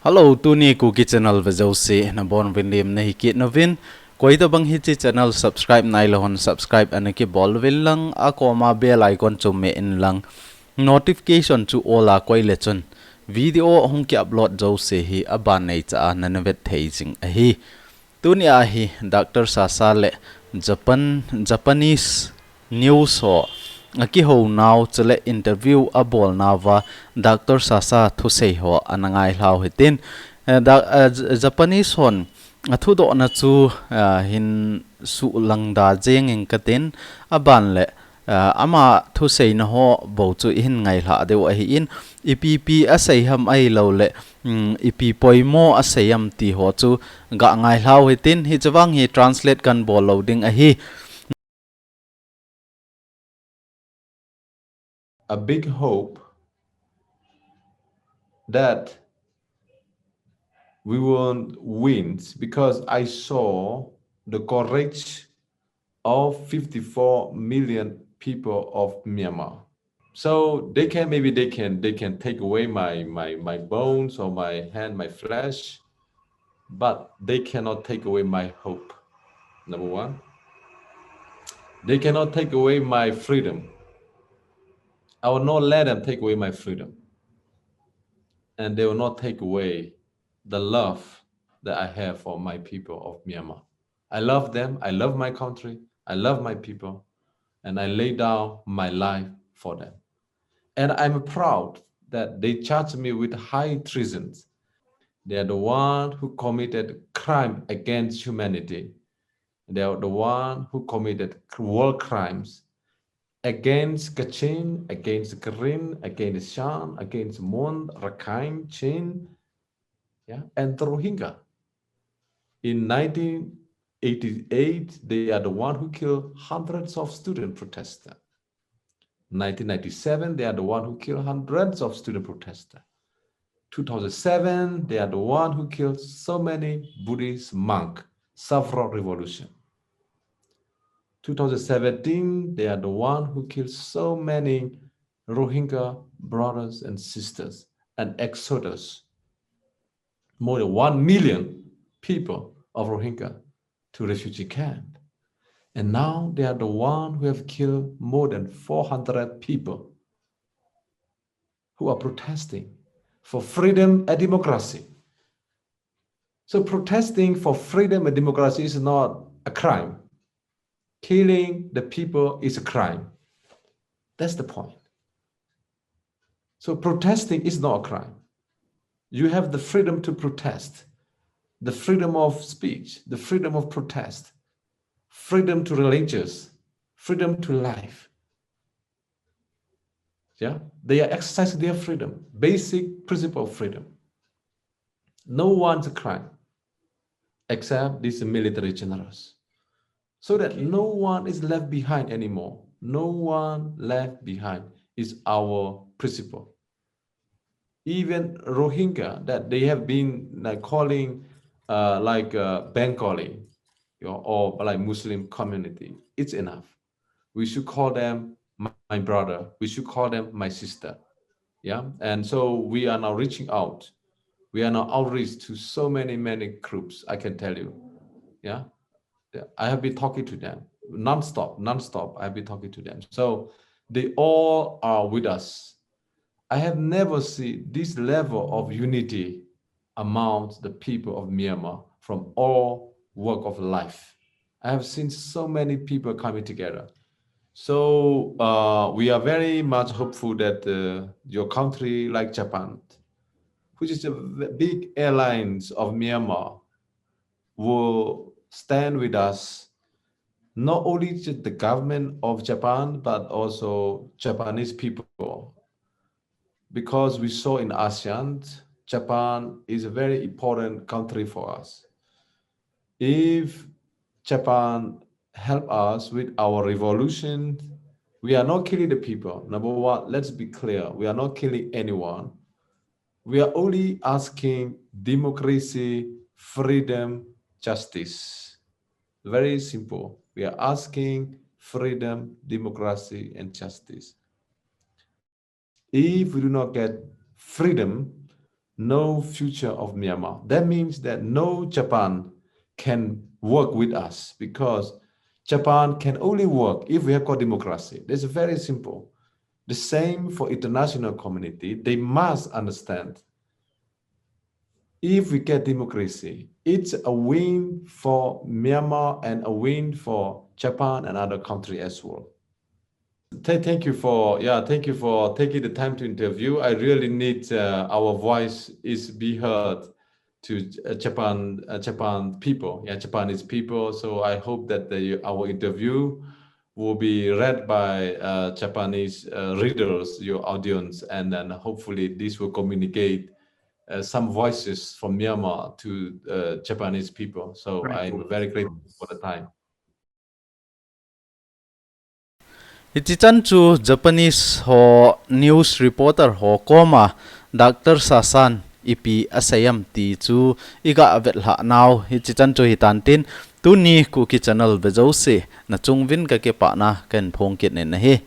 Hello, tuni KUKI channel vajausi na bon vindim na hikit na vin. Koi ta bang HICHE channel subscribe na ilahon subscribe anaki bol vil lang ako ma bell icon chu me in lang notification chu ola koi lechon video hong ki upload jausi hi aban nei cha nanavet theijing a hi tuni a hi Dr. Sasa le Japanese news ho aki ho now chale interview abol nawa Dr. Sasa thusei ho anangai hlau hitin Japanese hon athu do na chu hin su langda jeng eng katen aban le ama thusei na ho bo chu hin ngai hla deu a hi in ipp asei ham ai lo le ipi poimo aseyam ti ho chu ga ngai hlau hitin hi chawang hi translate kan bol loading a hi a big hope that we will win because I saw the courage of 54 million people of Myanmar. So they can take away my bones or my hand, my flesh, but they cannot take away my hope. Number one, they cannot take away my freedom. I will not let them take away my freedom. And they will not take away the love that I have for my people of Myanmar. I love them. I love my country. I love my people. And I lay down my life for them. And I'm proud that they charged me with high treason. They are the one who committed crime against humanity. They are the one who committed war crimes against Kachin, against Karen, against Shan, against Mon, Rakhine, Chin, and the Rohingya. In 1988, they are the one who killed hundreds of student protesters. 1997, they are the one who killed hundreds of student protesters. 2007, they are the one who killed so many Buddhist monks, Saffron Revolution. 2017, they are the one who killed so many Rohingya brothers and sisters, and exodus. More than 1 million people of Rohingya to refugee camp. And now they are the one who have killed more than 400 people who are protesting for freedom and democracy. So protesting for freedom and democracy is not a crime. Killing the people is a crime. That's the point. So protesting is not a crime. You have the freedom to protest, the freedom of speech, the freedom of protest, freedom to religious, freedom to life. Yeah, they are exercising their freedom, basic principle of freedom. No one's a crime except these military generals, so that no one is left behind anymore. No one left behind is our principle. Even Rohingya that they have been like calling Bengali, or like Muslim community, it's enough. We should call them my brother. We should call them my sister. Yeah. And so we are now reaching out. We are now outreach to so many groups, I can tell you. Yeah. I have been talking to them non-stop. I've been talking to them. So they all are with us. I have never seen this level of unity among the people of Myanmar from all walk of life. I have seen so many people coming together. So we are very much hopeful that your country, like Japan, which is a big airlines of Myanmar, will stand with us, not only the government of Japan, but also Japanese people. Because we saw in ASEAN, Japan is a very important country for us. If Japan help us with our revolution, we are not killing the people. Number one, let's be clear. We are not killing anyone. We are only asking democracy, freedom, justice. Very simple. We are asking freedom, democracy, and justice. If we do not get freedom, no future of Myanmar. That means that no Japan can work with us because Japan can only work if we have got democracy. That's very simple. The same for international community. They must understand if we get democracy, it's a win for Myanmar and a win for Japan and other countries as well. Thank you for taking the time to interview. I really need our voice is be heard to Japan people, Japanese people. So I hope that our interview will be read by Japanese readers, your audience, and then hopefully this will communicate some voices from Myanmar to Japanese people. So I'm very grateful for the time. Iti chan chu Japanese ho news reporter ho koma Dr. Sasan ipi asayam ti chu iga avet la now iti chan chu hitantin tu ni KUKI channel bezo se na chungvin ka ke pa na kan phong kit ne na he